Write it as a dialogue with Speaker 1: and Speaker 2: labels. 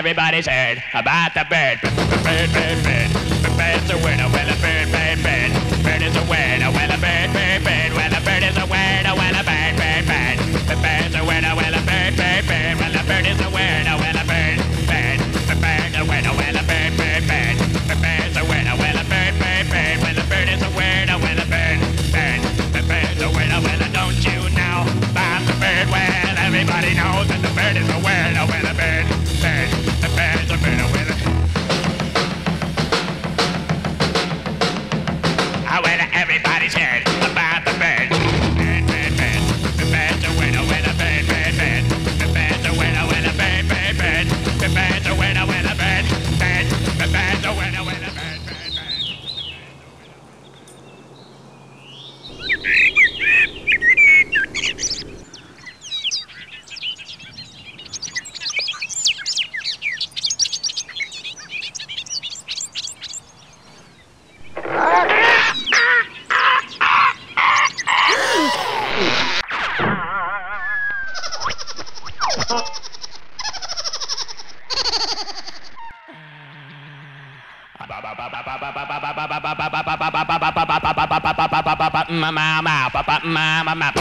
Speaker 1: everybody's heard about the bird. Bird, bird, bird. The bird's a word. Well, a bird, bird, bird. Bird is a word. Well, a bird, bird, bird. Well, a bird is a word. Well, a bird, bird, bird. The bird's a word. Well, a bird, bird, bird. Well, a bird is a word. Well, a bird, bird. The bird's a word. Well, a bird, bird, bird. The bird's a word. Well, a bird, bird, bird. Well, a bird is a word. Well, a bird, bird. The bird's a word. Well, don't you know about the bird? Well, everybody knows that the bird is a word. Well, a bird, bird. The bird's a word. Well, everybody's heard about the bird. Bird, bird, bird. The bird's a winner, winner, bird, bird, bird. The bird's a winner, winner, bird, bird, bird. The bird's a winner, winner, bird, bird. The bird's a winner, winner, bird, bird, bird. Mama,